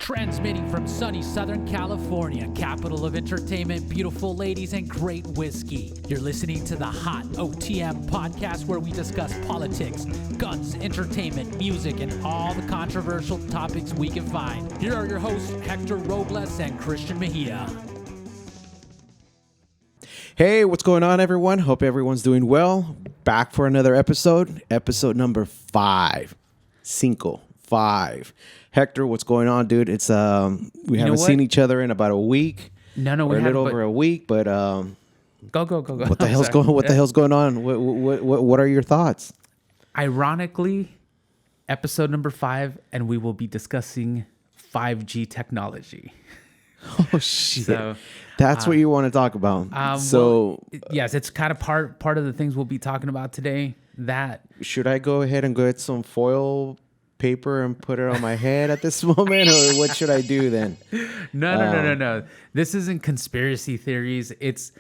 Transmitting from sunny Southern California, capital of entertainment, beautiful ladies, and great whiskey. You're listening to the Hot OTM Podcast, where we discuss politics, guns, entertainment, music, and all the controversial topics we can find. Here are your hosts, Hector Robles and Christian Mejia. Hey, what's going on, everyone? Hope everyone's doing well. Back for another episode number 5. Hector, what's going on, dude? It's we haven't seen each other in about a week. We a little over a week, but go. What the hell's going? What the hell's going on? What are your thoughts? Ironically, episode number 5, and we will be discussing 5G technology. Oh shit! So, that's what you want to talk about. Yes, it's kind of part of the things we'll be talking about today. Should I go ahead and get some foil paper and put it on my head at this moment, or what should I do then? No. This isn't conspiracy theories. It's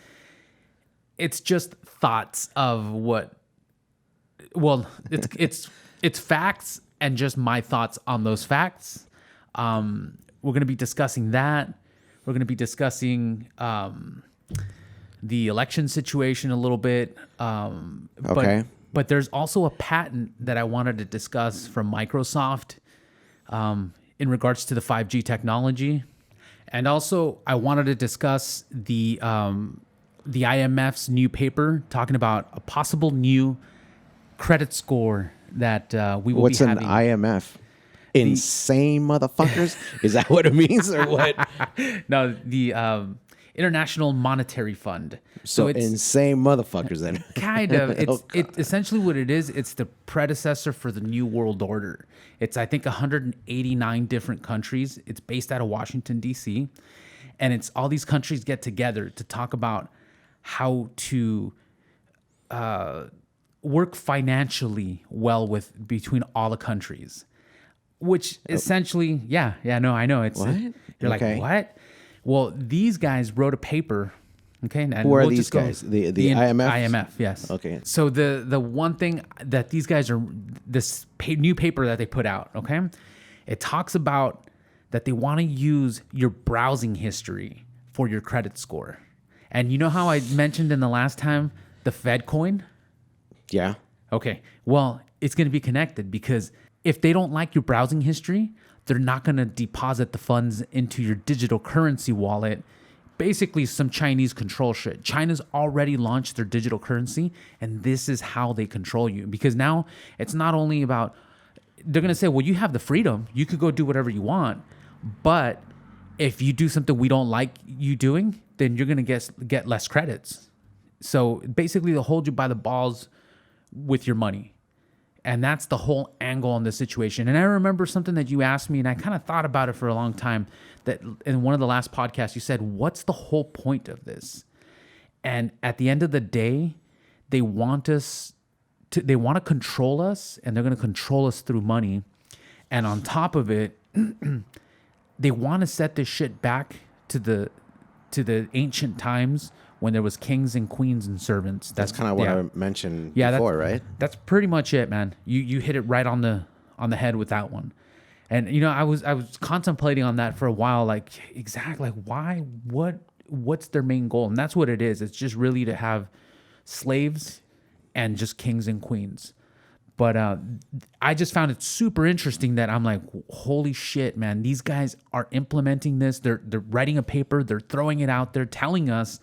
just thoughts of what. Well, it's facts and just my thoughts on those facts. We're going to be discussing that. We're going to be discussing the election situation a little bit. Okay. But there's also a patent that I wanted to discuss from Microsoft in regards to the 5G technology. And also I wanted to discuss the IMF's new paper talking about a possible new credit score that we will be having. What's an IMF? Insane motherfuckers? Is that what it means or what? No, the International Monetary Fund. So it's insane motherfuckers then. Kind of. It's essentially what it is. It's the predecessor for the New World Order. It's, I think, 189 different countries. It's based out of Washington, D.C. And it's all these countries get together to talk about how to work financially well between all the countries. Which essentially, I know. What? You're okay. like, what? Well, these guys wrote a paper. Okay, and who are these guys? The IMF? IMF, yes. Okay. So the one thing that these guys are, this new paper that they put out, okay, it talks about that they want to use your browsing history for your credit score. And you know how I mentioned in the last time the Fed coin? Yeah. Okay. Well, it's going to be connected because if they don't like your browsing history, they're not going to deposit the funds into your digital currency wallet. Basically, some Chinese control shit. China's already launched their digital currency, and this is how they control you. Because now it's not only about, they're going to say, well, you have the freedom. You could go do whatever you want. But if you do something we don't like you doing, then you're going to get less credits. So basically, they'll hold you by the balls with your money. And that's the whole angle on this situation. And I remember something that you asked me, and I kind of thought about it for a long time, that in one of the last podcasts, you said, what's the whole point of this? And at the end of the day, they want to control us, and they're going to control us through money. And on top of it, they want to set this shit back to the ancient times when there was kings and queens and servants. That's kind of what I mentioned before, right? That's pretty much it, man. You hit it right on the head with that one. And you know, I was contemplating on that for a while, like exactly like why, what's their main goal? And that's what it is. It's just really to have slaves and just kings and queens. But I just found it super interesting that I'm like, holy shit, man, these guys are implementing this. They're writing a paper, they're throwing it out there, telling us.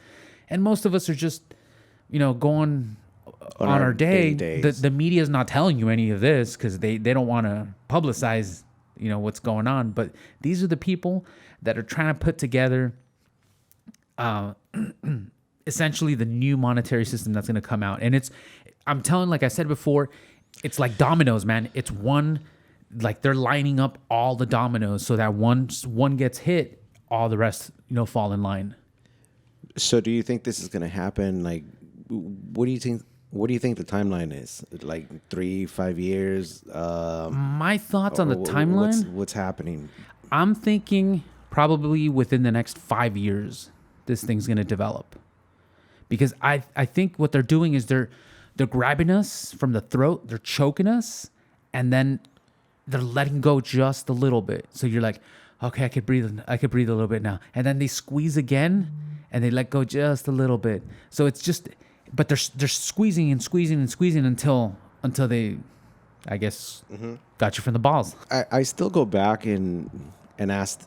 And most of us are just, going on our day. The media is not telling you any of this because they don't want to publicize, what's going on. But these are the people that are trying to put together essentially the new monetary system that's going to come out. And I'm telling, like I said before, it's like dominoes, man. It's one, like they're lining up all the dominoes so that once one gets hit, all the rest, fall in line. So do you think this is going to happen? Like, what do you think the timeline is? Like 3-5 years? My thoughts on the timeline? What's happening? I'm thinking probably within the next 5 years, this thing's going to develop. Because I think what they're doing is they're grabbing us from the throat, they're choking us, and then they're letting go just a little bit. So you're like, okay, I could breathe a little bit now. And then they squeeze again and they let go just a little bit. So it's just, but they're squeezing and squeezing and squeezing until they, I guess, got you from the balls. I still go back and ask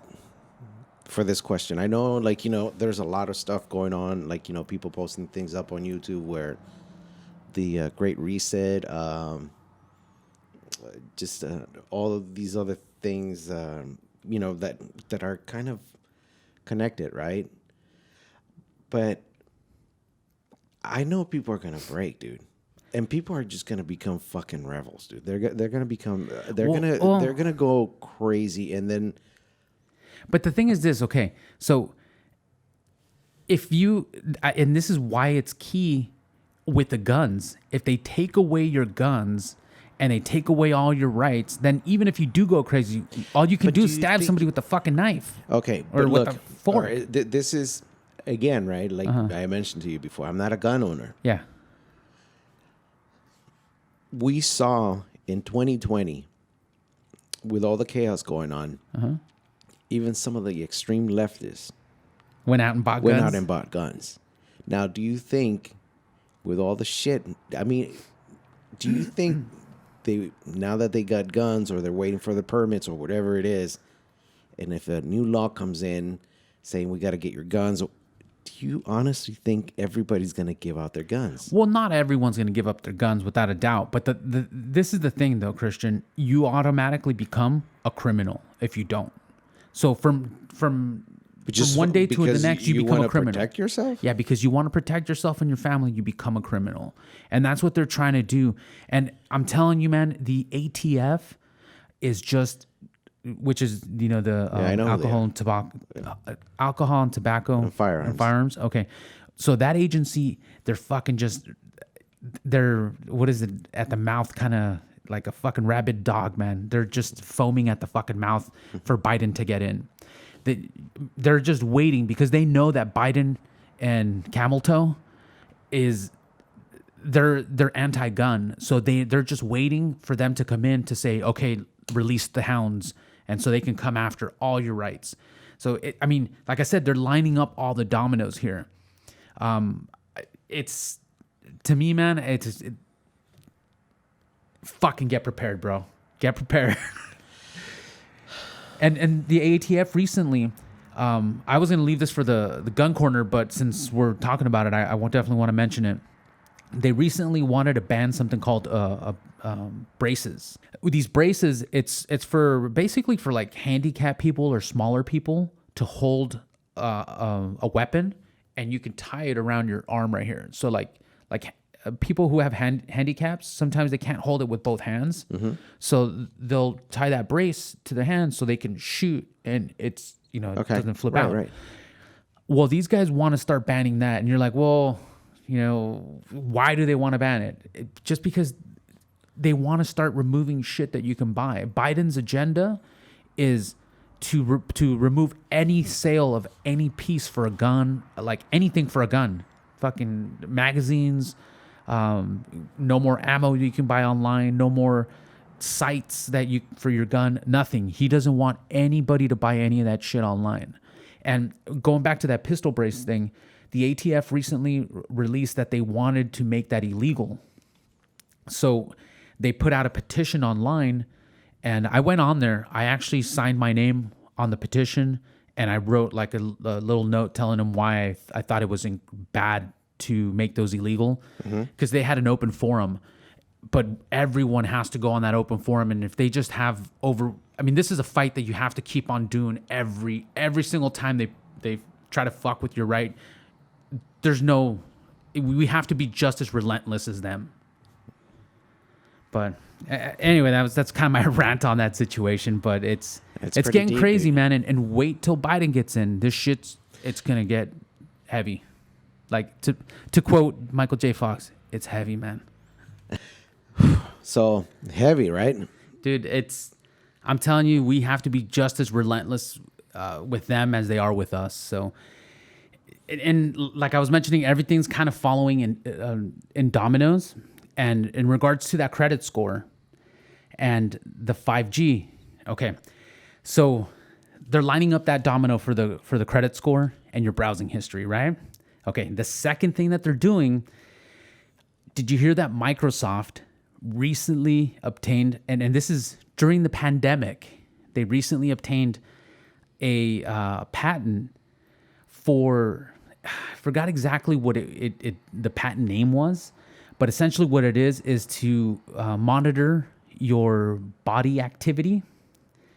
for this question. I know, like, there's a lot of stuff going on, like, people posting things up on YouTube where the Great Reset, just all of these other things, that are kind of connected, right? But I know people are gonna break, dude, and people are just gonna become fucking rebels, dude. They're gonna become they're gonna go crazy, and then. But the thing is this, okay? So if you, and this is why it's key with the guns. If they take away your guns and they take away all your rights, then even if you do go crazy, all you can do is stab somebody with a fucking knife. Okay, or with look, a fork. This is, again, right? Like I mentioned to you before, I'm not a gun owner. Yeah. We saw in 2020, with all the chaos going on, even some of the extreme leftists went out and bought guns. Now, do you think, with all the shit, I mean, do you think now that they got guns, or they're waiting for the permits or whatever it is, and if a new law comes in saying we got to get your guns, do you honestly think everybody's going to give out their guns? Well, not everyone's going to give up their guns without a doubt. But this is the thing, though, Christian. You automatically become a criminal if you don't. So from one day to the next, you become a criminal. Protect yourself? Yeah, because you want to protect yourself and your family, you become a criminal. And that's what they're trying to do. And I'm telling you, man, the ATF is just, which is, the alcohol and tobacco and firearms. Okay. So that agency, they're fucking just, what is it, at the mouth, kind of like a fucking rabid dog, man. They're just foaming at the fucking mouth for Biden to get in. They're just waiting because they know that Biden and Camel Toe they're anti-gun. So they're just waiting for them to come in to say, okay, release the hounds. And so they can come after all your rights. So, like I said, they're lining up all the dominoes here. It's, to me, man, fucking get prepared, bro. Get prepared. And the ATF recently, I was going to leave this for the gun corner, but since we're talking about it, I definitely want to mention it. They recently wanted to ban something called braces. With these braces, it's for basically for like handicapped people or smaller people to hold a weapon, and you can tie it around your arm right here. So like people who have handicaps, sometimes they can't hold it with both hands. So they'll tie that brace to their hand so they can shoot, and it's, it doesn't flip out. Right. Well, these guys want to start banning that, and you're like, well, why do they want to ban it? Just because they want to start removing shit that you can buy. Biden's agenda is to remove any sale of any piece for a gun, like anything for a gun, fucking magazines. No more ammo you can buy online. No more sights for your gun. Nothing. He doesn't want anybody to buy any of that shit online. And going back to that pistol brace thing, the ATF recently released that they wanted to make that illegal. So they put out a petition online, and I went on there. I actually signed my name on the petition, and I wrote like a little note telling them why I thought it was bad to make those illegal, because they had an open forum, but everyone has to go on that open forum. And if they just have this is a fight that you have to keep on doing every single time they try to fuck with your right. We have to be just as relentless as them. But anyway, that's kind of my rant on that situation. But it's getting deep, crazy, dude. Man. And wait till Biden gets in. This it's gonna get heavy. Like to quote Michael J. Fox, it's heavy, man. So heavy, right? Dude, I'm telling you, we have to be just as relentless with them as they are with us. So. And like I was mentioning, everything's kind of following in dominoes. And in regards to that credit score and the 5G, okay. So they're lining up that domino for the credit score and your browsing history, right? Okay. The second thing that they're doing, did you hear that Microsoft recently obtained, and this is during the pandemic, they recently obtained a patent for, I forgot exactly what the patent name was, but essentially what it is to monitor your body activity.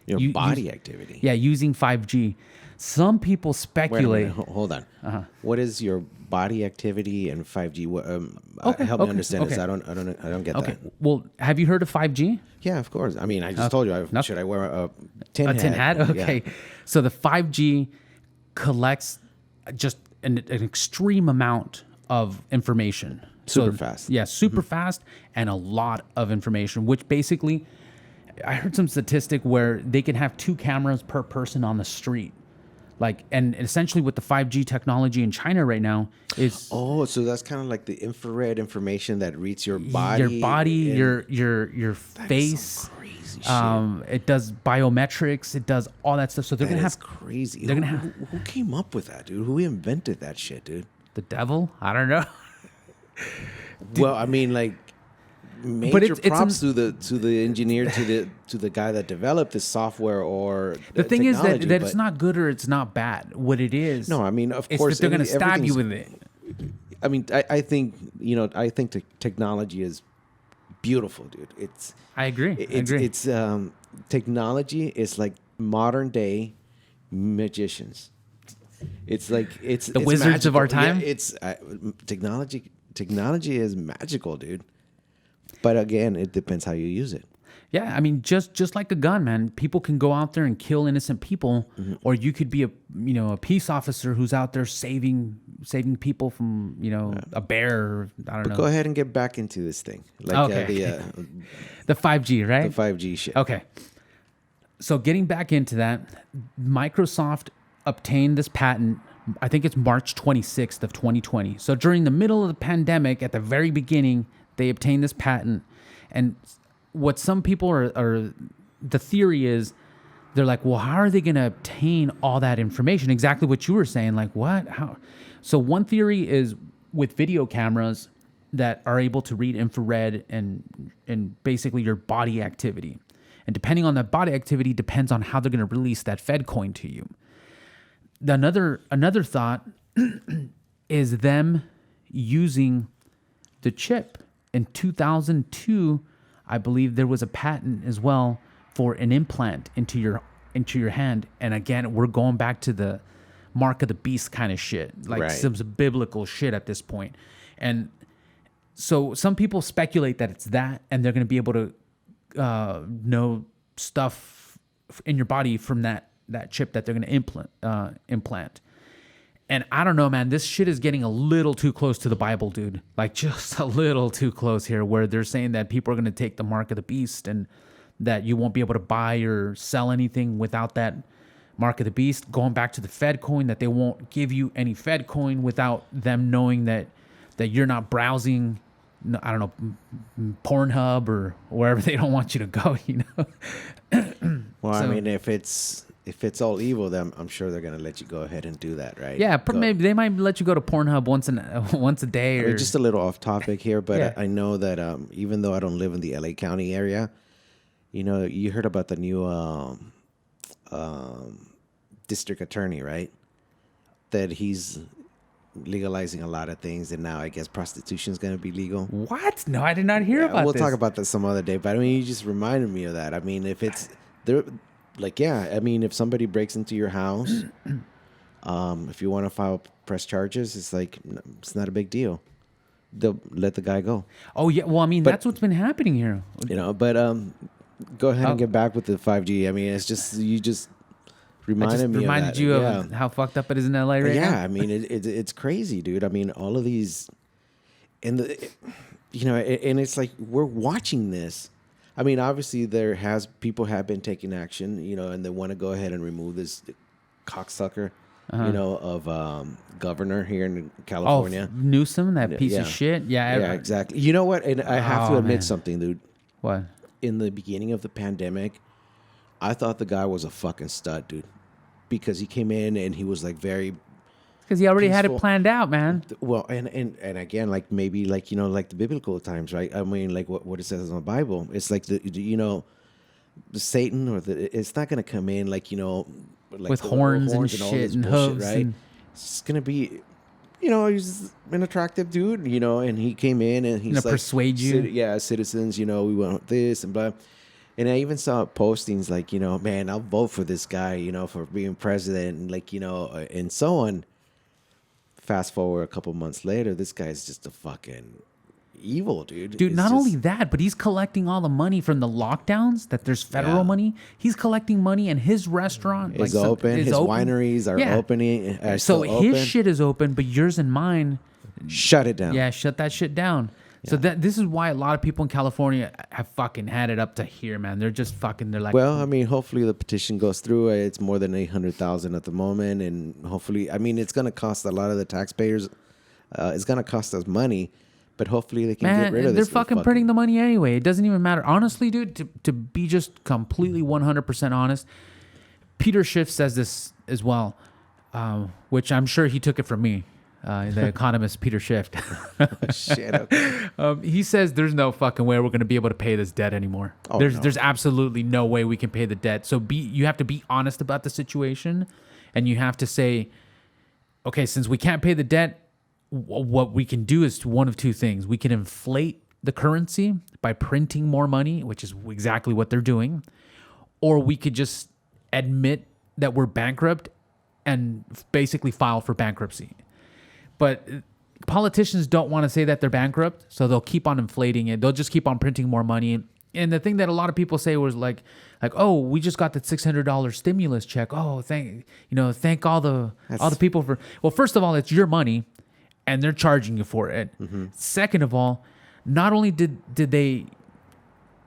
Your body activity? Yeah, using 5G. Some people speculate. Wait a minute, hold on. What is your body activity and 5G? Help me understand this. I don't get that. Well, have you heard of 5G? Yeah, of course. I mean, I just told you. Should I wear a tin hat? A tin hat? Okay. Yeah. So the 5G collects just an extreme amount of information. Super fast. Yeah, super fast and a lot of information, which basically, I heard some statistic where they can have 2 cameras per person on the street. Like, and essentially with the 5G technology in China right now is... so that's kind of like the infrared information that reads your body. Your face. Some crazy shit. It does biometrics. It does all that stuff. So they're going to have... crazy. They're gonna have... Who came up with that, dude? Who invented that shit, dude? The devil? I don't know. Well, I mean, like... Major props to the engineer, to the guy that developed the software or the thing is that it's not good or it's not bad. What it is, no, I mean, of course, they're going to stab you with it. I mean, I think the technology is beautiful, dude. I agree. It's technology is like modern day magicians. It's like it's wizards magical. of our time. Yeah, it's technology. Technology is magical, dude. But again, it depends how you use it. Yeah, I mean, just like a gun, man. People can go out there and kill innocent people, or you could be a peace officer who's out there saving people from a bear. Or, I don't know. Go ahead and get back into this thing, like the 5G, right? The 5G shit. Okay. So getting back into that, Microsoft obtained this patent. I think it's March 26th of 2020. So during the middle of the pandemic, at the very beginning, they obtained this patent. And what some people are the theory is, they're like, well, how are they going to obtain all that information? Exactly what you were saying. Like, what? How? So one theory is with video cameras that are able to read infrared and basically your body activity. And depending on that body activity depends on how they're going to release that Fed coin to you. Another thought is them using the chip. In 2002, I believe there was a patent as well for an implant into your hand. And again, we're going back to the mark of the beast kind of shit, like some biblical shit at this point. And so some people speculate that it's that, and they're going to be able to know stuff in your body from that chip that they're going to implant. And I don't know, man, this shit is getting a little too close to the Bible, dude. Like, just a little too close here, where they're saying that people are going to take the mark of the beast and that you won't be able to buy or sell anything without that mark of the beast. Going back to the Fed coin, that they won't give you any Fed coin without them knowing that you're not browsing, I don't know, Pornhub or wherever they don't want you to go, Well, I mean, if it's all evil, then I'm sure they're gonna let you go ahead and do that, right? Yeah, maybe they might let you go to Pornhub once a day. Or just a little off topic here, but yeah. I know that even though I don't live in the LA County area, you heard about the new district attorney, right? That he's legalizing a lot of things, and now I guess prostitution is gonna be legal. What? No, I did not hear about this. We'll talk about that some other day. But I mean, you just reminded me of that. I mean, if it's there. Like, yeah, I mean, if somebody breaks into your house, if you want to press charges, it's like, it's not a big deal. They'll let the guy go. Oh, yeah. Well, I mean, that's what's been happening here. But go ahead and get back with the 5G. I mean, it's just, you just reminded me of that. Reminded you of how fucked up it is in LA right now? Yeah, I mean, it's crazy, dude. I mean, all of these, and and it's like, we're watching this. I mean, obviously, people have been taking action, and they want to go ahead and remove this cocksucker, of governor here in California. Oh, Newsom, that piece of shit. Yeah, exactly. You know what? And I have to admit something, dude. What? In the beginning of the pandemic, I thought the guy was a fucking stud, dude. because he came in and he was like very Because he already had it peaceful. planned out, man. Well, and again, like maybe like like the biblical times, right? I mean, like what it says in the Bible. It's like the Satan it's not gonna come in like like With the horns and all shit this and bullshit, hooves right? and- It's gonna be, he's an attractive dude, and he came in and he's like persuade you. Citizens, we want this and blah. And I even saw postings like, man, I'll vote for this guy, for being president, and like, and so on. Fast forward a couple months later, this guy's just a fucking evil dude. Dude, It's not just- only that, but he's collecting all the money from the lockdowns, that there's federal Yeah. money. He's collecting money, and his restaurant is open. His wineries are opening. Are So still his open. shit is open, but yours and mine, Shut it down. yeah, shut that shit down. So this is why a lot of people in California have fucking had it up to here, man. They're just fucking, they're like, Well, I mean, hopefully the petition goes through. It's more than 800,000 at the moment, and hopefully, I mean, it's going to cost a lot of the taxpayers. It's going to cost us money, but hopefully they can get rid of they're this. fucking printing the money anyway. It doesn't even matter. Honestly, dude, to be just completely 100% honest, Peter Schiff says this as well, which I'm sure he took it from me, the economist Peter Schiff. Shit. Okay. He says there's no fucking way we're going to be able to pay this debt anymore. Oh, there's no. there's absolutely no way we can pay the debt. So you have to be honest about the situation, and you have to say, okay, since we can't pay the debt, what we can do is one of two things. We can inflate the currency by printing more money, which is exactly what they're doing, or we could just admit that we're bankrupt and basically file for bankruptcy. But politicians don't want to say that they're bankrupt, so they'll keep on inflating it. They'll just keep on printing more money. And the thing that a lot of people say was like, oh, we just got the $600 stimulus check. Oh, thank all the people for. Well, first of all, it's your money, and they're charging you for it. Mm-hmm. Second of all, not only did they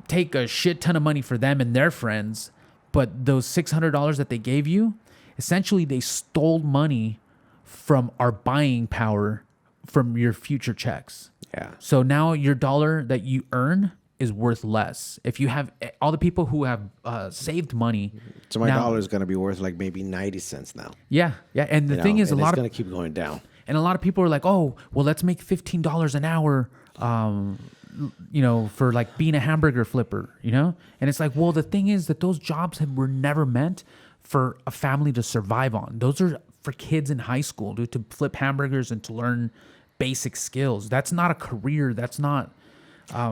take a shit ton of money for them and their friends, but those $600 that they gave you, essentially they stole money from our buying power from your future checks. Yeah. So now your dollar that you earn is worth less. If you have all the people who have saved money. So my dollar is going to be worth like maybe 90 cents now. Yeah. Yeah. And the thing is, it's going to keep going down. And a lot of people are like, oh, well, let's make $15 an hour, for like being a hamburger flipper, And it's like, well, the thing is that those jobs were never meant for a family to survive on. Those are for kids in high school, dude, to flip hamburgers and to learn basic skills. That's not a career. That's not.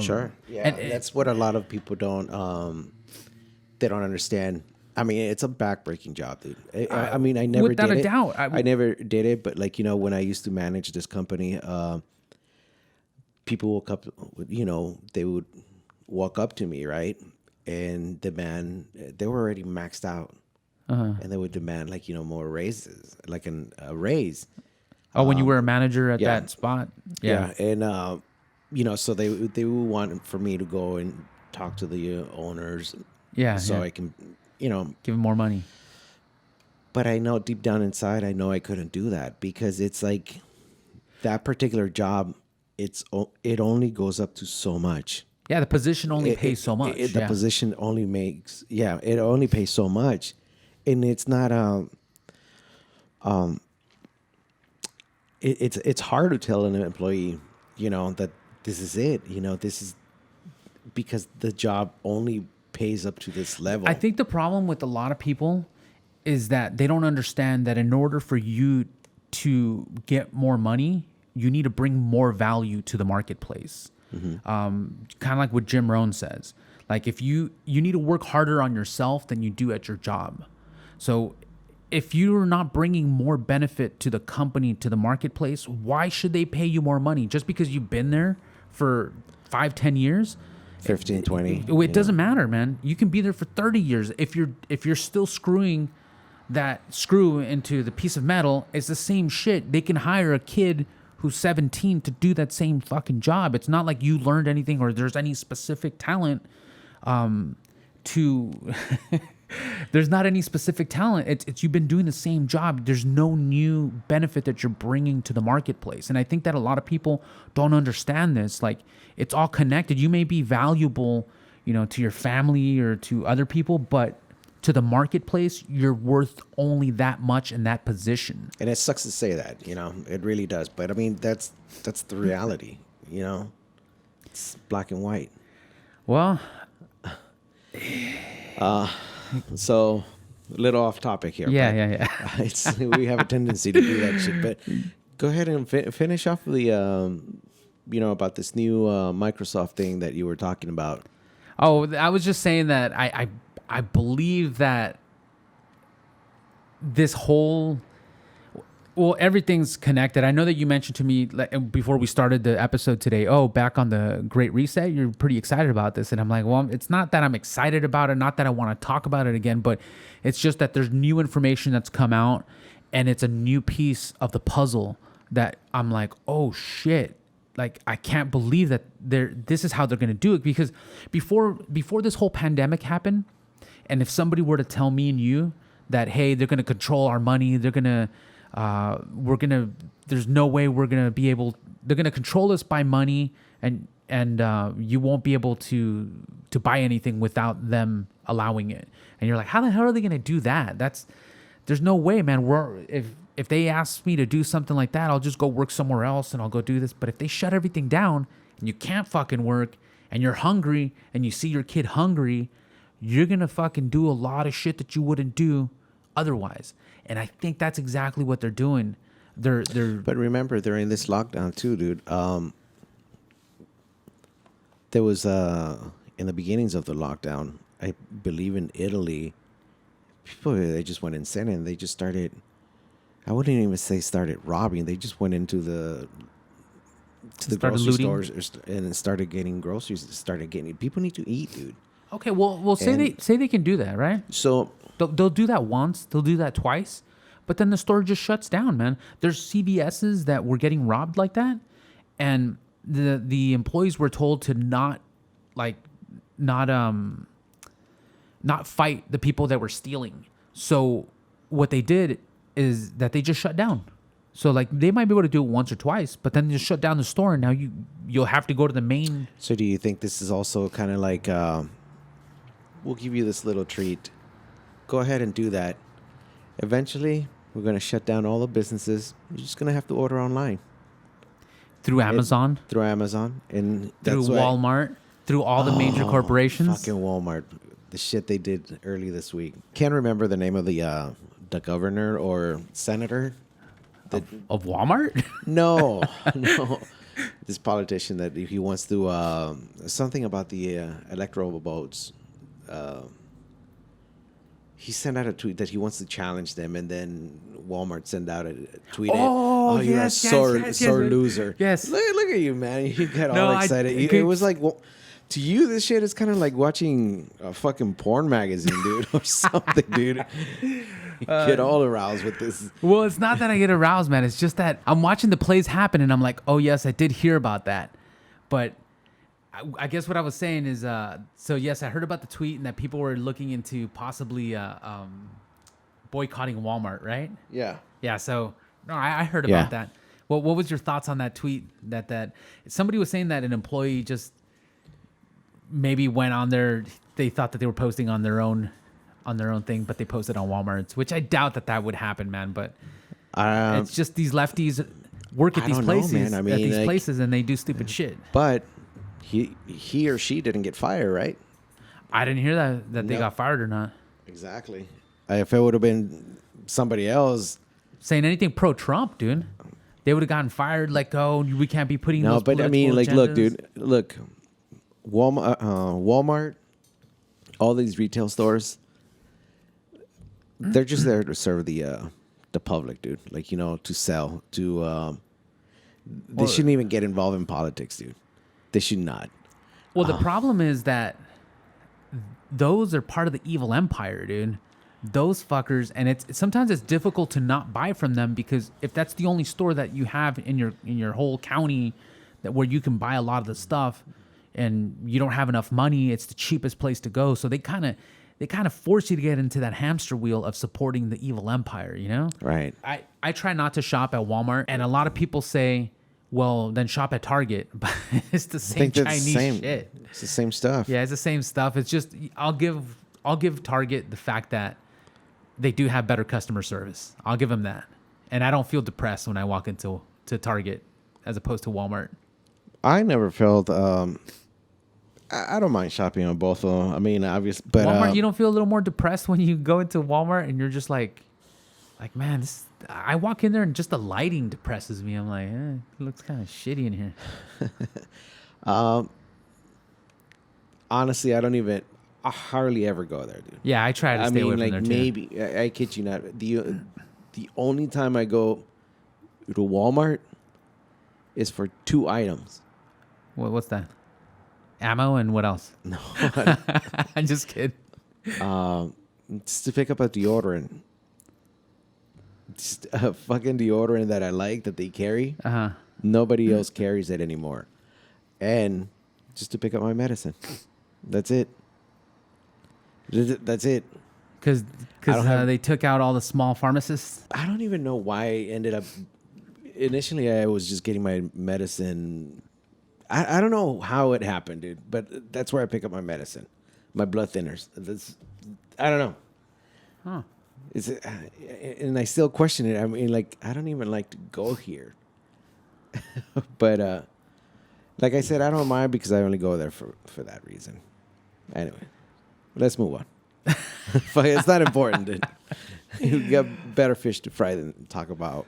Sure. Yeah. And that's what a lot of people don't understand. I mean, it's a backbreaking job, dude. I mean, I never without did a it. doubt. I never did it, but like, when I used to manage this company, people woke up, they would walk up to me, right? And demand, they were already maxed out. And they would demand like, more raises, like a raise. Oh, when you were a manager at that spot? Yeah. And, so they would want for me to go and talk to the owners. Yeah. So I can, give them more money. But I know deep down inside, I know I couldn't do that because it's like that particular job, it only goes up to so much. Yeah, the position only pays so much. The position only makes, it only pays so much. And it's not, it's hard to tell an employee, that this is it, this is because the job only pays up to this level. I think the problem with a lot of people is that they don't understand that in order for you to get more money, you need to bring more value to the marketplace. Mm-hmm. Kind of like what Jim Rohn says. Like if you need to work harder on yourself than you do at your job. So if you're not bringing more benefit to the company, to the marketplace, why should they pay you more money? Just because you've been there for 5-10 years? 15, 20. It doesn't matter, man. You can be there for 30 years. If you're still screwing that screw into the piece of metal, it's the same shit. They can hire a kid who's 17 to do that same fucking job. It's not like you learned anything or there's any specific talent to... There's not any specific talent. It's you've been doing the same job. There's no new benefit that you're bringing to the marketplace. And I think that a lot of people don't understand this. Like it's all connected. You may be valuable, to your family or to other people, but to the marketplace, you're worth only that much in that position. And it sucks to say that, it really does. But I mean, that's the reality, It's black and white. Well, so a little off topic here. Yeah. We have a tendency to do that shit. But go ahead and finish off the, about this new Microsoft thing that you were talking about. Oh, I was just saying that I believe that this whole, well, everything's connected. I know that you mentioned to me before we started the episode today, back on the Great Reset, you're pretty excited about this. And I'm like, well, it's not that I'm excited about it, not that I want to talk about it again, but it's just that there's new information that's come out and it's a new piece of the puzzle that I'm like, oh shit. Like, I can't believe that this is how they're going to do it, because before this whole pandemic happened, and if somebody were to tell me and you that, hey, they're going to control our money, there's no way we're going to be able, they're going to control us by money, and you won't be able to buy anything without them allowing it. And you're like, how the hell are they going to do that? There's no way, man. If they ask me to do something like that, I'll just go work somewhere else and I'll go do this. But if they shut everything down and you can't fucking work and you're hungry and you see your kid hungry, you're going to fucking do a lot of shit that you wouldn't do otherwise. And I think that's exactly what they're doing. But remember, they're in this lockdown too, dude. There was, in the beginnings of the lockdown, I believe in Italy, people, they just went insane and they just started, I wouldn't even say started robbing. They just went into the grocery stores and started getting groceries. People need to eat, dude. Okay, well, say they can do that, right? So they'll do that once, they'll do that twice, but then the store just shuts down, man. There's CVS's that were getting robbed like that, and the employees were told to not fight the people that were stealing. So what they did is that they just shut down. So like they might be able to do it once or twice, but then just shut down the store, and now you'll have to go to the main. So do you think this is also kind of like, we'll give you this little treat, go ahead and do that. Eventually, we're going to shut down all the businesses. You're just going to have to order online. Through Amazon? Through Amazon. And through Walmart? Through all the major corporations? Fucking Walmart. The shit they did early this week. Can't remember the name of the governor or senator. Of Walmart? No. This politician that he wants to, something about the electoral votes. He sent out a tweet that he wants to challenge them, and then Walmart sent out a tweet. Oh, you're a sore loser. Yes. Look at you, man. You got all excited. It was like, well, to you, this shit is kind of like watching a fucking porn magazine, dude, or something, dude. You get all aroused with this. Well, it's not that I get aroused, man. It's just that I'm watching the plays happen, and I'm like, oh, yes, I did hear about that. But I guess what I was saying is, so yes, I heard about the tweet and that people were looking into possibly boycotting Walmart, right? Yeah. Yeah. So no, I heard about that. Well, what was your thoughts on that tweet? That somebody was saying that an employee just maybe went on there. They thought that they were posting on their own thing, but they posted on Walmart's, which I doubt that would happen, man. But it's just these lefties work at these places, man. I mean, places, and they do stupid shit. But he or she didn't get fired, right? I didn't hear that they got fired or not. Exactly. If it would have been somebody else saying anything pro-Trump, dude, they would have gotten fired. Like, oh, we can't be putting. No, but I mean, like, agendas. look, Walmart, all these retail stores, they're just there to serve the public, dude. Like, to sell. They shouldn't even get involved in politics, dude. They should not. Well, the problem is that those are part of the evil empire, dude. Those fuckers, and sometimes it's difficult to not buy from them, because if that's the only store that you have in your whole county where you can buy a lot of the stuff, and you don't have enough money, it's the cheapest place to go. So they kind of force you to get into that hamster wheel of supporting the evil empire, Right. I try not to shop at Walmart, and a lot of people say, well, then shop at Target. But it's the same Chinese shit. It's the same stuff. Yeah, it's the same stuff. It's just I'll give I'll give Target the fact that they do have better customer service. I'll give them that. And I don't feel depressed when I walk into Target as opposed to Walmart. I never felt. I don't mind shopping on both of them. I mean, obviously, but Walmart, you don't feel a little more depressed when you go into Walmart and you're just like, man, I walk in there and just the lighting depresses me. I'm like, it looks kind of shitty in here. Honestly, I hardly ever go there, dude. Yeah, I try to stay away from there too. Maybe I kid you not. The only time I go to Walmart is for 2 items. What's that? Ammo and what else? No, I'm just kidding. just to pick up a deodorant. Just a fucking deodorant that I like that they carry. Nobody else carries it anymore, and just to pick up my medicine. That's it. That's it. Because they took out all the small pharmacists. I don't even know why I ended up. Initially, I was just getting my medicine. I don't know how it happened, dude, but that's where I pick up my medicine, my blood thinners. I don't know. Huh. And I still question it. I mean, like, I don't even like to go here. But like I said, I don't mind because I only go there for that reason. Anyway, let's move on. It's not important, dude. You got better fish to fry than talk about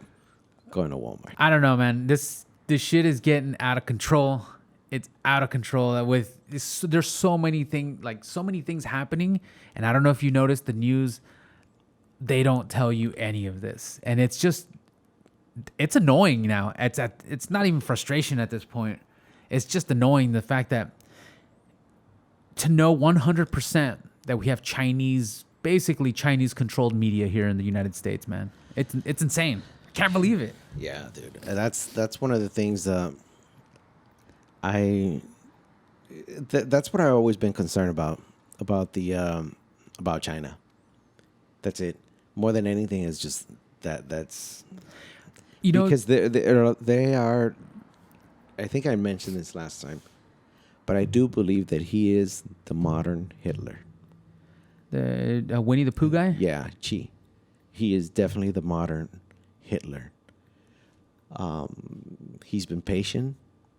going to Walmart. I don't know, man. This shit is getting out of control. It's out of control. There's so many things happening, and I don't know if you noticed the news. They don't tell you any of this, and it's annoying now. It's not even frustration at this point. It's just annoying the fact that to know 100% that we have basically Chinese controlled media here in the United States, man. It's insane. I can't believe it. Yeah, dude. That's one of the things that's what I've always been concerned about China. That's it. More than anything is just that's because they are. I think I mentioned this last time, but I do believe that he is the modern Hitler. The Winnie the Pooh guy? Yeah, he is definitely the modern Hitler. He's been patient.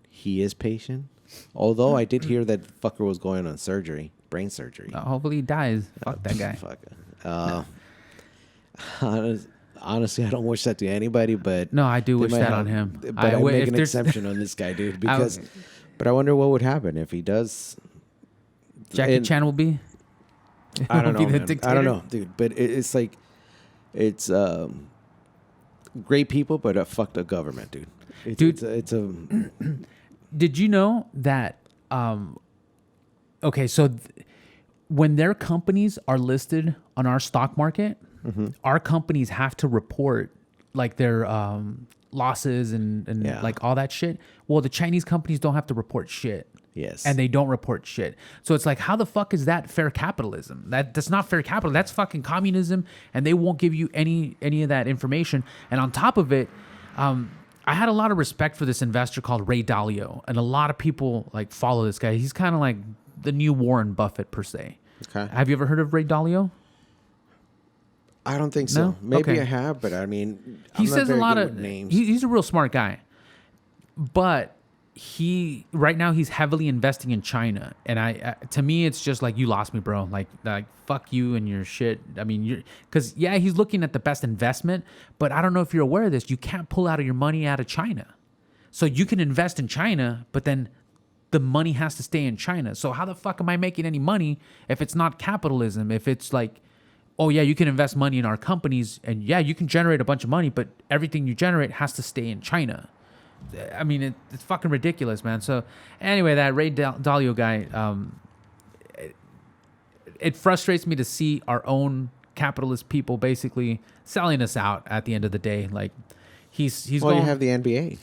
He is patient. Although I did hear that fucker was going on brain surgery. Hopefully he dies. Fuck that guy. Fuck. Honestly, I don't wish that to anybody, but no, I do wish that on him. But I make an exception on this guy, dude, because. But I wonder what would happen if he does. Jackie Chan will be. I don't know. I don't know, dude. But it's like, it's great people, but a fucked up government, dude. It's a. Did you know that? Okay, so when their companies are listed on our stock market, our companies have to report like their losses and like all that shit. Well, the Chinese companies don't have to report shit. Yes. And they don't report shit. So it's like, how the fuck is that fair capitalism? That's not fair capital. That's fucking communism, and they won't give you any of that information. And on top of it, I had a lot of respect for this investor called Ray Dalio, and a lot of people like follow this guy. He's kind of like the new Warren Buffett per se. Okay. Have you ever heard of Ray Dalio? I don't think so. No? Maybe Okay. I have, but I mean, He says a lot of names. He's a real smart guy, but right now he's heavily investing in China, and to me it's just like, you lost me, bro. Like fuck you and your shit. I mean, because he's looking at the best investment, but I don't know if you're aware of this. You can't pull out of your money out of China, so you can invest in China, but then the money has to stay in China. So how the fuck am I making any money if it's not capitalism? If it's like, oh yeah, you can invest money in our companies, and yeah, you can generate a bunch of money, but everything you generate has to stay in China. I mean, it's fucking ridiculous, man. So anyway, that Ray Dalio guy, it frustrates me to see our own capitalist people basically selling us out at the end of the day. Like he's well, going. You have the NBA.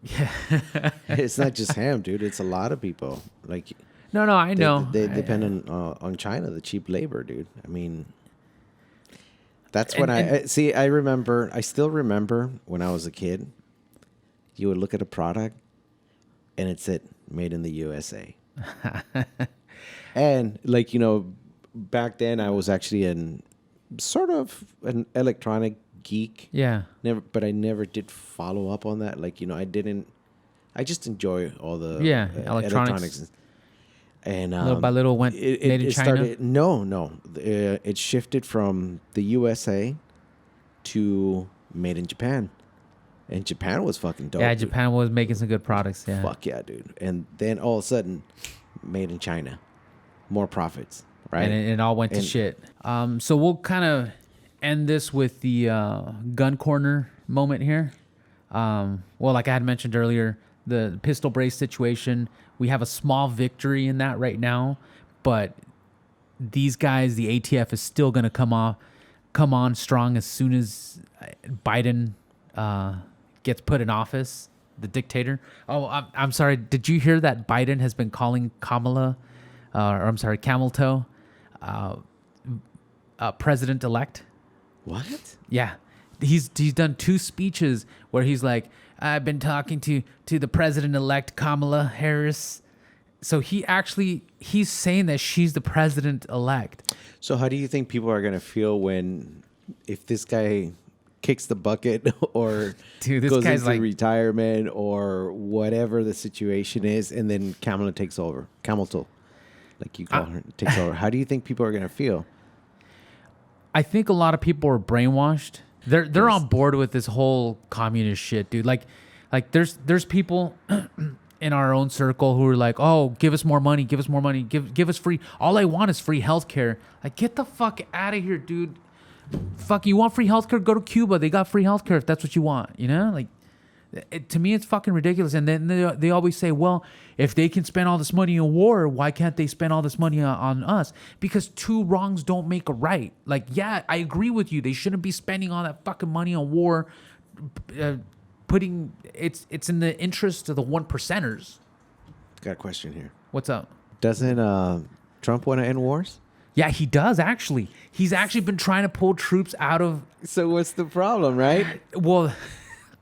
Yeah. It's not just him, dude. It's a lot of people. Like no, I know. They depend on China, the cheap labor, dude. I mean, that's when I see. I still remember when I was a kid. You would look at a product, and it said "Made in the USA," and like back then I was actually sort of an electronic geek. Yeah. But I never did follow up on that. Like, I just enjoy all the electronics. And little by little made in China? No. It shifted from the USA to made in Japan. And Japan was fucking dope. Yeah, Japan was making some good products. Yeah. Fuck yeah, dude. And then all of a sudden, made in China. More profits, right? And it all went to shit. So we'll kind of end this with the gun corner moment here. Well, like I had mentioned earlier, the pistol brace situation, we have a small victory in that right now. But these guys, the ATF is still going to come on strong as soon as Biden gets put in office, the dictator. Oh, I'm sorry. Did you hear that Biden has been calling Camel Toe, president-elect? What? Yeah. He's done 2 speeches where he's like, I've been talking to the president-elect Kamala Harris. So he's saying that she's the president-elect. So how do you think people are going to feel if this guy kicks the bucket or goes into retirement or whatever the situation is, and then Kamala takes over? Camel Toe, like you call her, takes over. How do you think people are going to feel? I think a lot of people are brainwashed. They're on board with this whole communist shit, dude. Like there's people in our own circle who are like, oh, give us more money, give us free. All I want is free healthcare. Like, get the fuck out of here, dude. Fuck, you want free healthcare? Go to Cuba. They got free healthcare if that's what you want. Like, to me, it's fucking ridiculous. And then they always say, well, if they can spend all this money on war, why can't they spend all this money on us? Because 2 wrongs don't make a right. Like, yeah, I agree with you. They shouldn't be spending all that fucking money on war. It's in the interest of the 1%ers. Got a question here. What's up? Doesn't Trump want to end wars? Yeah, he does, actually. He's actually been trying to pull troops out of... So what's the problem, right? Well,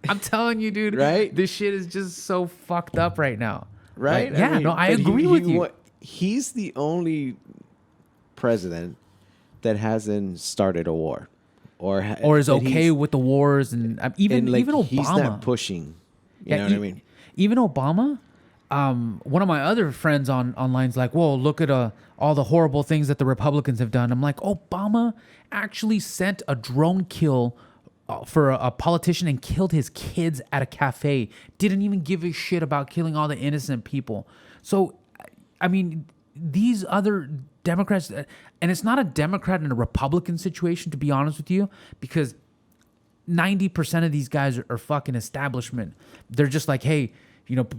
I'm telling you, dude. Right? This shit is just so fucked up right now. Right? Like, I agree with you. He's the only president that hasn't started a war. Or is okay with the wars. And even Obama. He's not pushing. You know what I mean? Even Obama... one of my other friends online's like, whoa, look at all the horrible things that the Republicans have done. I'm like, Obama actually sent a drone kill for a politician and killed his kids at a cafe. Didn't even give a shit about killing all the innocent people. So, I mean, these other Democrats, and it's not a Democrat and a Republican situation, to be honest with you, because 90% of these guys are fucking establishment. They're just like, hey,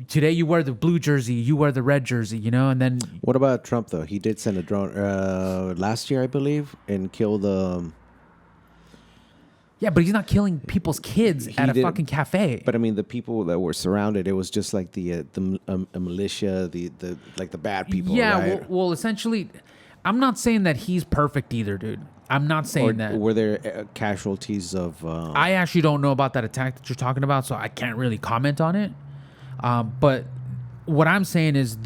today you wear the blue jersey, you wear the red jersey, and then... What about Trump, though? He did send a drone last year, I believe, and kill the... Yeah, but he's not killing people's kids at a fucking cafe. But, I mean, the people that were surrounded, it was just like the militia, the bad people, yeah, right? well, essentially, I'm not saying that he's perfect either, dude. I'm not saying that. Were there casualties of... I actually don't know about that attack that you're talking about, so I can't really comment on it. But what I'm saying is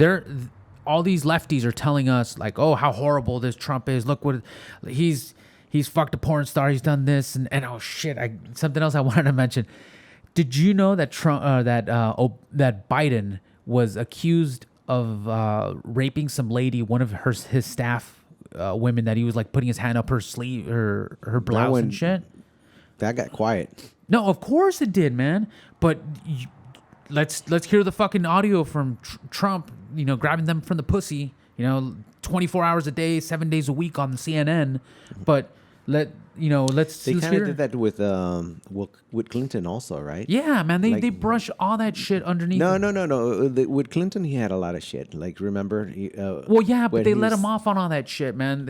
all these lefties are telling us like, oh, how horrible this Trump is. Look what he's fucked a porn star. He's done this and oh shit. Something else I wanted to mention. Did you know that that Biden was accused of raping some lady, one of his staff women, that he was like putting his hand up her sleeve, her blouse and shit? That got quiet. No, of course it did, man. But. Let's hear the fucking audio from Trump, grabbing them from the pussy, 24 hours a day, 7 days a week on the CNN. But let's. They kind of did that with Clinton also, right? Yeah, man. They brush all that shit underneath. No. With Clinton, he had a lot of shit. Like, remember? Well, yeah, but they let him off on all that shit, man.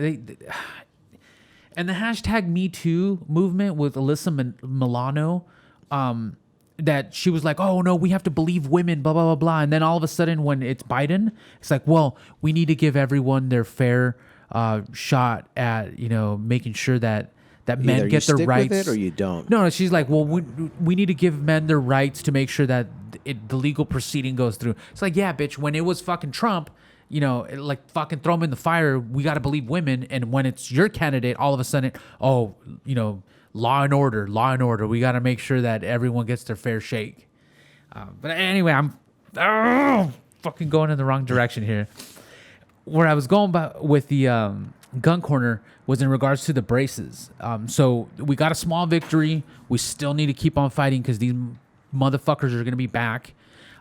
And the hashtag #MeToo movement with Alyssa Milano. That she was like, oh, no, we have to believe women, blah, blah, blah, blah. And then all of a sudden when it's Biden, it's like, well, we need to give everyone their fair shot at, making sure that men get their rights. With it or you don't? No, she's like, well, we need to give men their rights to make sure that the legal proceeding goes through. It's like, yeah, bitch, when it was fucking Trump, like fucking throw them in the fire. We got to believe women. And when it's your candidate, all of a sudden, law and order. We got to make sure that everyone gets their fair shake. But anyway, I'm fucking going in the wrong direction here. Where I was going with the gun corner was in regards to the braces. So we got a small victory. We still need to keep on fighting because these motherfuckers are going to be back.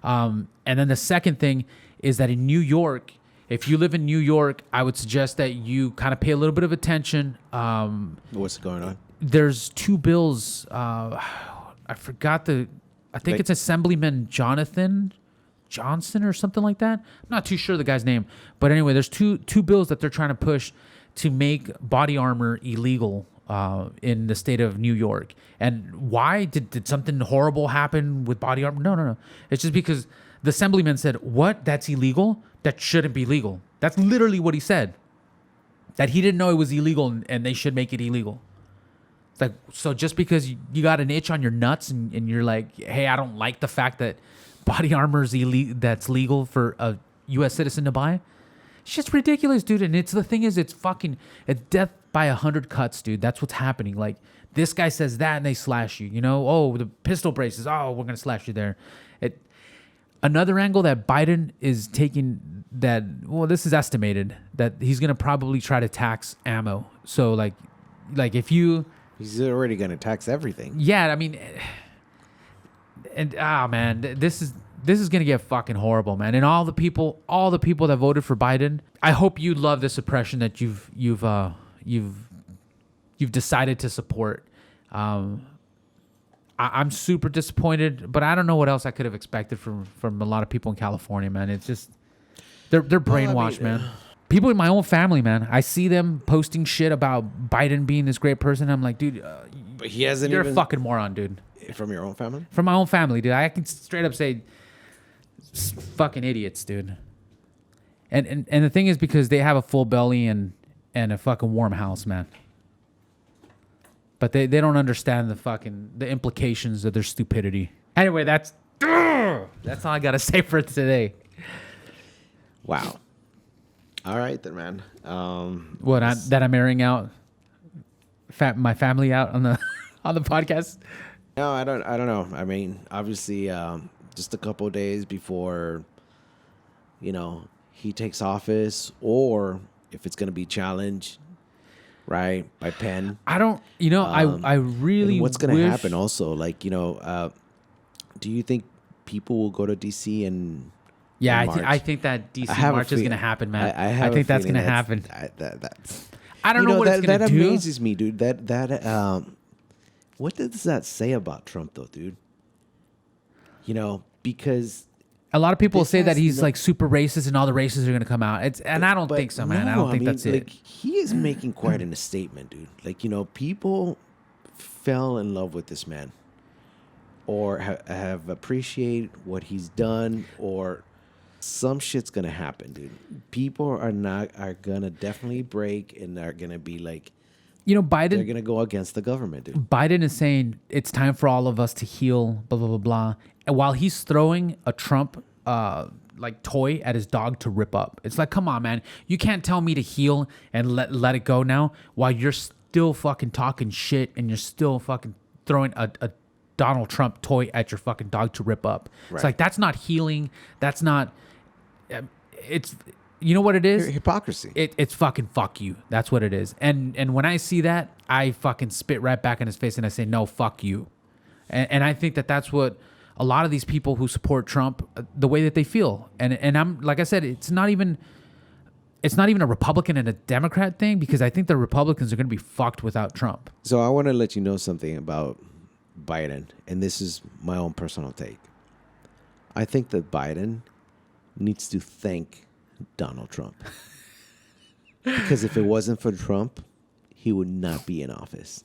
And then the second thing is that in New York, if you live in New York, I would suggest that you kind of pay a little bit of attention. What's going on? There's two bills. I think it's Assemblyman Jonathan Johnson or something like that. I'm not too sure the guy's name. But anyway, there's two bills that they're trying to push to make body armor illegal in the state of New York. And why? Did something horrible happen with body armor? No. It's just because the assemblyman said, what? That's illegal? That shouldn't be legal. That's literally what he said. That he didn't know it was illegal and they should make it illegal. It's like, so just because you got an itch on your nuts and you're like, hey, I don't like the fact that body armor is that's legal for a U.S. citizen to buy. It's just ridiculous, dude. And it's death by 100 cuts, dude. That's what's happening. Like, this guy says that and they slash you. Oh, the pistol braces. Oh, we're gonna slash you there. Another angle that Biden is taking this is estimated that he's gonna probably try to tax ammo. So like if you, he's already gonna tax everything. Yeah, I mean, and man, this is gonna get fucking horrible, man. And all the people that voted for Biden, I hope you love the suppression that you've decided to support. I'm super disappointed, but I don't know what else I could have expected from a lot of people in California, man. It's just they're brainwashed, man. People in my own family, man. I see them posting shit about Biden being this great person. I'm like, dude, but he hasn't. You're a fucking moron, dude. From your own family? From my own family, dude. I can straight up say, fucking idiots, dude. And the thing is because they have a full belly and a fucking warm house, man. But they don't understand the implications of their stupidity. Anyway, that's all I gotta say for today. Wow. All right then, man. That I'm airing out my family out on the on the podcast? No, I don't know. I mean, obviously, just a couple of days before, he takes office, or if it's going to be challenged, right, by Penn. I don't, I really. What's going to happen also? Like, do you think people will go to DC and? Yeah, I think that DC march is going to happen, man. I think that's going to happen. I don't know what it's going to do. That amazes me, dude. What does that say about Trump, though, dude? Because a lot of people say that he's like super racist and all the racists are going to come out. I don't think so, man. I don't think that's it. He is making quite an statement, dude. Like, people fell in love with this man, or have appreciated what he's done, or some shit's gonna happen, dude. People are gonna definitely break, and are gonna be like, Biden. They're gonna go against the government, dude. Biden is saying it's time for all of us to heal, blah blah blah blah. And while he's throwing a Trump toy at his dog to rip up, it's like, come on, man, you can't tell me to heal and let it go now while you're still fucking talking shit and you're still fucking throwing a Donald Trump toy at your fucking dog to rip up. Right. It's like, that's not healing. That's not. It's, you know what it is? Hypocrisy. It's fucking fuck you. That's what it is. And when I see that, I fucking spit right back in his face and I say, no, fuck you. And I think that's what a lot of these people who support Trump, the way that they feel. And I'm, like I said, it's not even a Republican and a Democrat thing, because I think the Republicans are going to be fucked without Trump. So I want to let you know something about Biden, and this is my own personal take. I think that Biden needs to thank Donald Trump. Because if it wasn't for Trump, he would not be in office.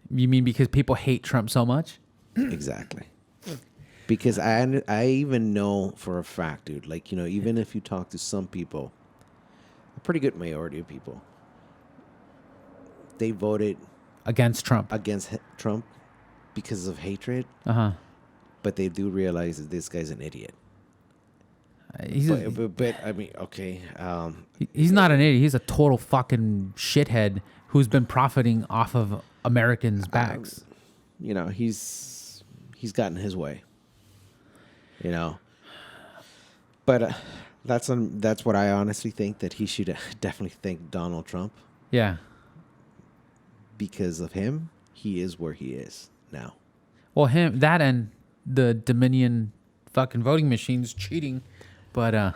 You mean because people hate Trump so much? Exactly. Because I even know for a fact, dude, like, even if you talk to some people, a pretty good majority of people, they voted against Trump because of hatred. Uh-huh. But they do realize that this guy's an idiot. But I mean, okay. He's not an idiot. He's a total fucking shithead who's been profiting off of Americans' backs. You know, he's gotten his way. You know, but that's what I honestly think, that he should definitely thank Donald Trump. Yeah. Because of him, he is where he is now. Well, him, that, and the Dominion fucking voting machines cheating, but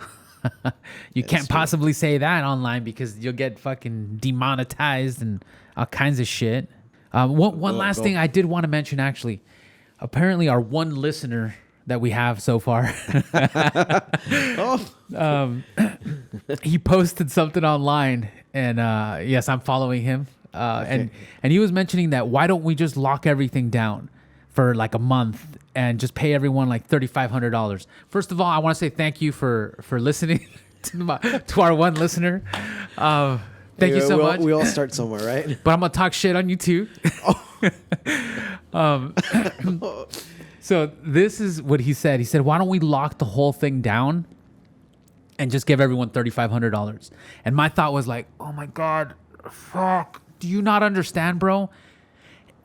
you can't possibly say that online because you'll get fucking demonetized and all kinds of shit. One last thing I did want to mention, actually. Apparently, our one listener that we have so far, he posted something online, and yes, I'm following him. And he was mentioning that, why don't we just lock everything down for like a month and just pay everyone like $3,500? First of all, I want to say thank you for listening to our one lister. Thank you so much. We all start somewhere, right? But I'm gonna talk shit on you too. So this is what he said. He said, why don't we lock the whole thing down and just give everyone $3,500? And my thought was like, oh my God, fuck. Do you not understand, bro?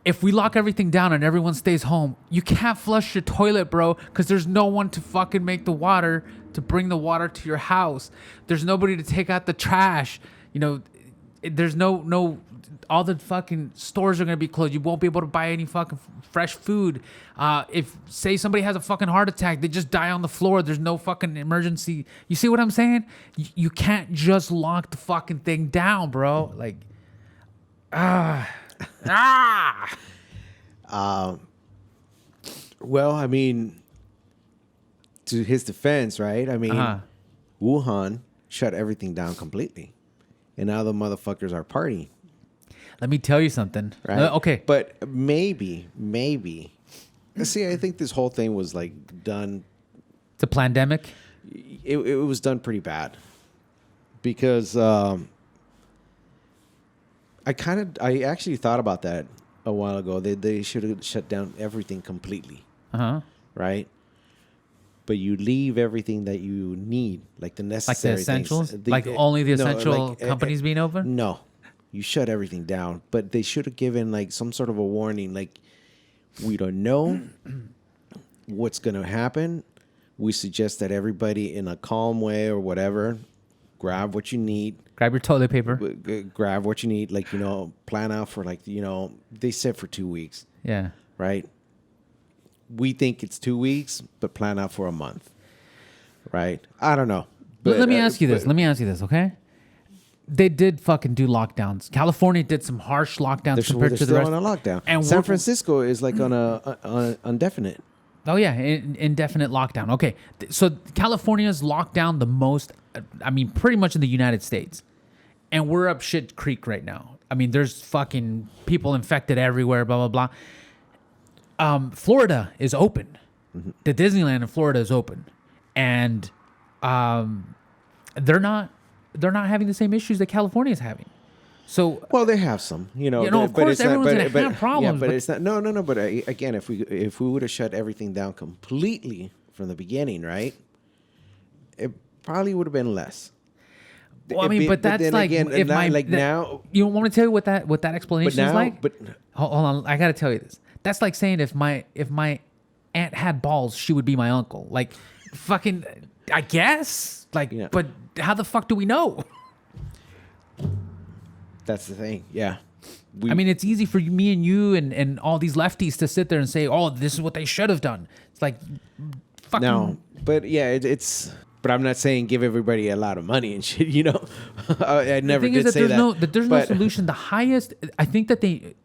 If we lock everything down and everyone stays home, you can't flush your toilet, bro, because there's no one to fucking make the water, to bring the water to your house. There's nobody to take out the trash. You know, there's no all the fucking stores are going to be closed. You won't be able to buy any fucking fresh food. If, say, somebody has a fucking heart attack, they just die on the floor. There's no fucking emergency. You see what I'm saying? You can't just lock the fucking thing down, bro. Like, well, I mean, to his defense, right? I mean, Wuhan shut everything down completely, and now the motherfuckers are partying. Let me tell you something. Right? Okay. But maybe. See, I think this whole thing was like done. It's a pandemic. It was done pretty bad because I actually thought about that a while ago. They should have shut down everything completely. Right? But you leave everything that you need, like the necessary, like the essentials, things. Only the essential companies being open. No, you shut everything down. But they should have given like some sort of a warning, like, we don't know what's going to happen. We suggest that everybody, in a calm way or whatever, grab what you need. Grab your toilet paper. Grab what you need. Like, plan out for they said for 2 weeks. Yeah. Right? We think it's 2 weeks, but plan out for a month. Right? I don't know. But let me ask you this, okay? They did fucking do lockdowns. California did some harsh lockdowns compared to the rest. They're still on a lockdown. And San Francisco is like on a indefinite. Oh, yeah, indefinite lockdown. Okay, so California's locked down the most, pretty much in the United States. And we're up shit creek right now. I mean, there's fucking people infected everywhere, blah, blah, blah. Florida is open. Mm-hmm. The Disneyland in Florida is open. And they're not having the same issues that California is having. So, well, they have some, of course, everyone's going to have problems. Yeah, but it's not. No. But again, if we would have shut everything down completely from the beginning, right? It probably would have been less. Well, but that's like again, if now. You want me to tell you what that explanation is like? But hold on, I got to tell you this. That's like saying if my aunt had balls, she would be my uncle. Like, fucking, I guess. Like, yeah. But how the fuck do we know? That's the thing. Yeah. It's easy for me and you and all these lefties to sit there and say, oh, this is what they should have done. It's like, fucking. No, but yeah, it's. But I'm not saying give everybody a lot of money and shit. I never did say that. There's no solution. The highest, I think that they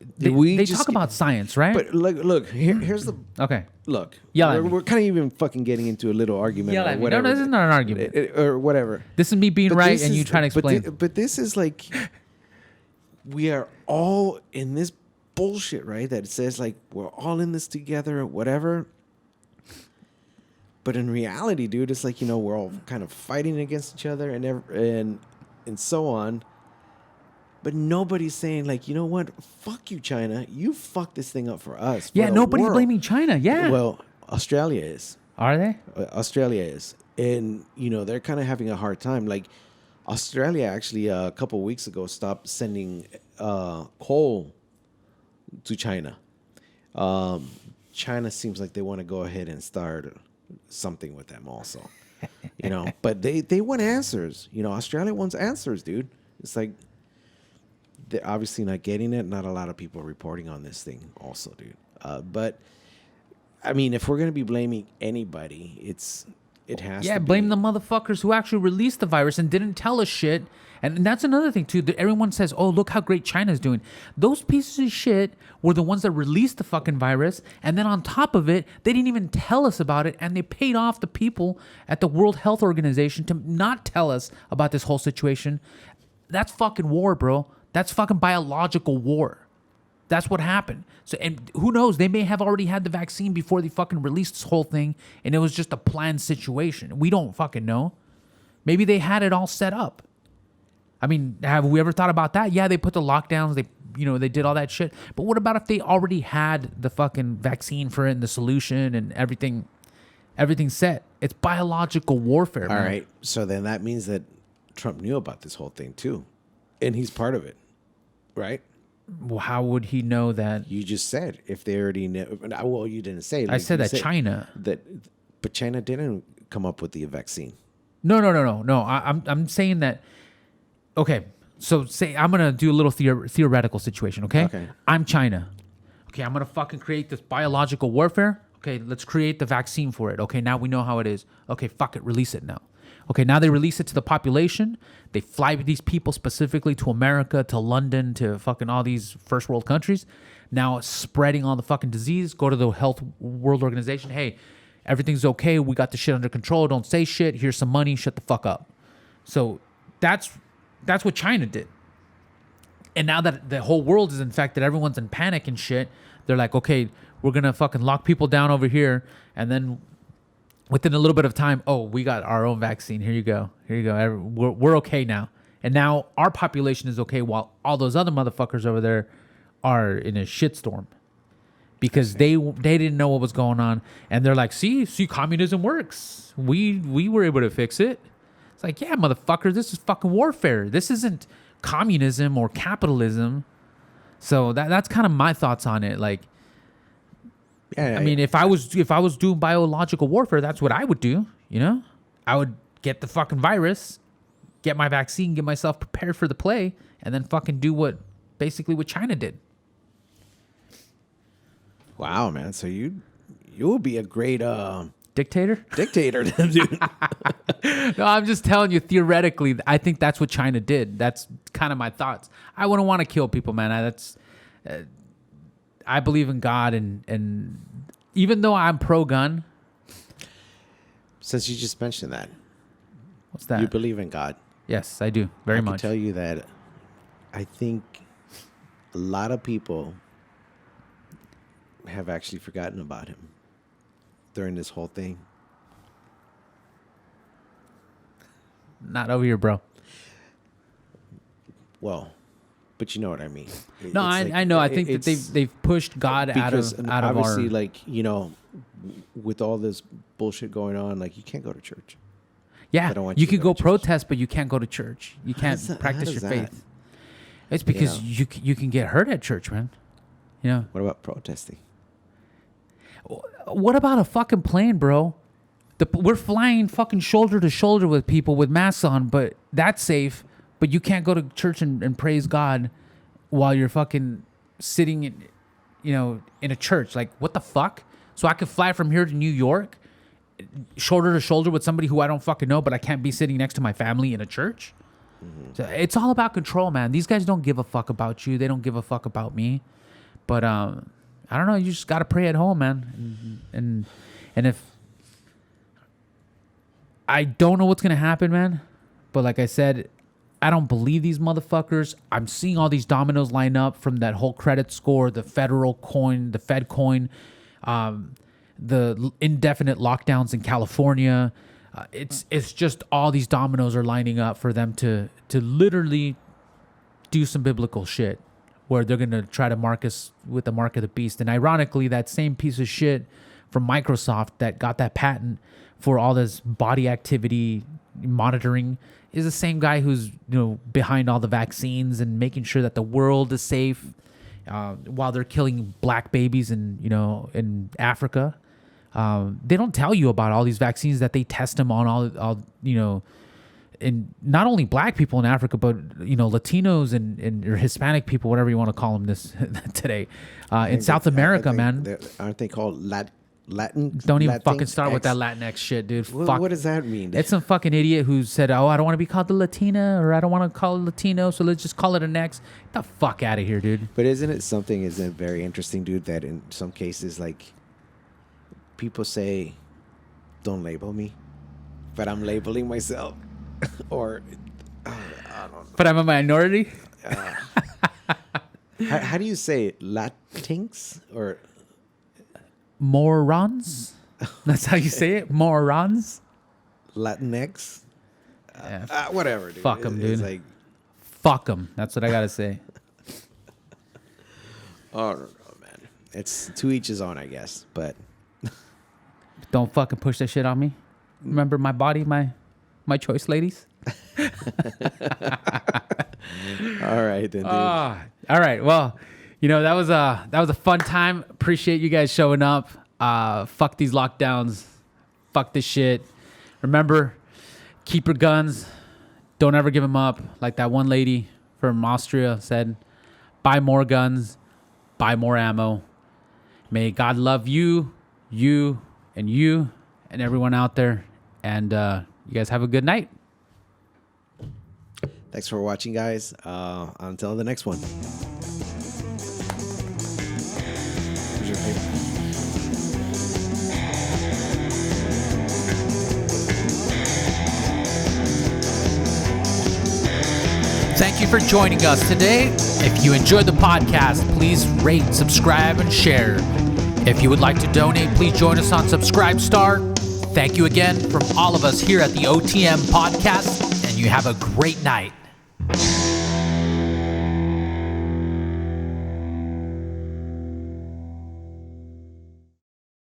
talk about science, right? But look, here's the. Okay. Look, we're kind of even fucking getting into a little argument or whatever. No, this is not an argument or whatever. This is me being right and you trying to explain. But this is like, we are all in this bullshit, right? That it says like we're all in this together or whatever. But in reality, dude, it's like, we're all kind of fighting against each other and so on. But nobody's saying like, you know what? Fuck you, China. You fucked this thing up for us. Yeah, nobody's blaming China. Yeah. Well, Australia is. Are they? Australia is. And, they're kind of having a hard time. Like Australia actually a couple of weeks ago stopped sending coal to China. China seems like they want to go ahead and start something with them also. But they want answers. Australia wants answers, dude. It's like they're obviously not getting it. Not a lot of people are reporting on this thing also, dude. But I mean, if we're going to be blaming anybody, it has to blame be. the motherfuckers who actually released the virus and didn't tell us shit. And that's another thing, too. That everyone says, oh, look how great China's doing. Those pieces of shit were the ones that released the fucking virus. And then on top of it, they didn't even tell us about it. And they paid off the people at the World Health Organization to not tell us about this whole situation. That's fucking war, bro. That's fucking biological war. That's what happened. So, and who knows? They may have already had the vaccine before they fucking released this whole thing, and it was just a planned situation. We don't fucking know. Maybe they had it all set up. I mean, have we ever thought about that? Yeah, they put the lockdowns. They did all that shit. But what about if they already had the fucking vaccine for it and the solution and everything set? It's biological warfare. All man. right. So then that means that Trump knew about this whole thing too, and he's part of it, right? Well, how would he know that? You just said if they already know. Well, you didn't say. I said that China. But China didn't come up with the vaccine. No. I'm saying that. Okay, so say I'm gonna do a little theoretical situation. Okay. I'm China. Okay, I'm gonna fucking create this biological warfare. Okay, let's create the vaccine for it. Okay, now we know how it is. Okay, fuck it, release it now. Okay, now they release it to the population. They fly these people specifically to America, to London, to fucking all these first world countries. Now spreading all the fucking disease. Go to the Health World Organization. Hey, everything's okay. We got the shit under control. Don't say shit. Here's some money. Shut the fuck up. So that's what China did. And now that the whole world is infected, everyone's in panic and shit. They're like, okay, we're going to fucking lock people down over here. And then within a little bit of time, oh, we got our own vaccine. Here you go. We're okay now. And now our population is okay while all those other motherfuckers over there are in a shitstorm. Because they didn't know what was going on. And they're like, see, communism works. We were able to fix it. It's like, yeah, motherfucker, this is fucking warfare. This isn't communism or capitalism. So that's kind of my thoughts on it. Like, Yeah, I mean, if I was doing biological warfare, that's what I would do. I would get the fucking virus, get my vaccine, get myself prepared for the play, and then fucking do what China did. Wow, man. So you will be a great Dictator, dude. No, I'm just telling you theoretically. I think that's what China did. That's kind of my thoughts. I wouldn't want to kill people, man. I believe in God, and even though I'm pro-gun. Since you just mentioned that, What's that? you believe in God. Yes, I do very I much. can tell you that I think a lot of people have actually forgotten about him during this whole thing. Not over here, bro. Well, but you know what I mean. No, I know. I think that they've pushed God out of obviously, our. like, with all this bullshit going on, like, you can't go to church. Yeah, I don't want you you to can go go to church. protest, but you can't go to church. You can't does that- practice how your does that- faith. It's because you can get hurt at church, man. What about protesting? What about a fucking plane, bro? We're flying fucking shoulder to shoulder with people with masks on, but that's safe. But you can't go to church and praise God while you're fucking sitting in a church. Like, what the fuck? So I could fly from here to New York, shoulder to shoulder with somebody who I don't fucking know, but I can't be sitting next to my family in a church. Mm-hmm. So it's all about control, man. These guys don't give a fuck about you. They don't give a fuck about me. But I don't know. You just gotta pray at home, man. And if I don't know what's gonna happen, man. But like I said, I don't believe these motherfuckers. I'm seeing all these dominoes line up from that whole credit score, the federal coin, the Fed coin, the indefinite lockdowns in California. It's just all these dominoes are lining up for them to literally do some biblical shit where they're going to try to mark us with the mark of the beast. And ironically, that same piece of shit from Microsoft that got that patent for all this body activity monitoring is the same guy who's behind all the vaccines and making sure that the world is safe while they're killing black babies in Africa. They don't tell you about all these vaccines that they test them on all and not only black people in Africa, but Latinos and or Hispanic people, whatever you want to call them this today, in South America, man. Aren't they called Latin? Don't even Latinx fucking start with X? that Latinx shit, dude. What does that mean? It's some fucking idiot who said, "Oh, I don't want to be called the Latina, or I don't want to call it Latino, so let's just call it an X." Get the fuck out of here, dude. But isn't it very interesting, dude, that in some cases, like, people say, "Don't label me," but I'm labeling myself. Or, I don't know. But I'm a minority? How do you say it? Latinx? Or morons? That's how you say it? Morons? Latinx? Yeah. Whatever, dude. Fuck them, dude. It's like, fuck them. That's what I got to say. I don't know, man. It's to each his own, I guess. But don't fucking push that shit on me. Remember my body, my choice, ladies. All right, then, dude. All right. Well, that was a fun time. Appreciate you guys showing up. Fuck these lockdowns. Fuck this shit. Remember, keep your guns. Don't ever give them up. Like that one lady from Austria said, buy more guns, buy more ammo. May God love you, and everyone out there. And you guys have a good night. Thanks for watching, guys. Until the next one. Who's your favorite? Thank you for joining us today. If you enjoyed the podcast, please rate, subscribe, and share. If you would like to donate, please join us on Subscribestar. Thank you again from all of us here at the OTM Podcast, and you have a great night.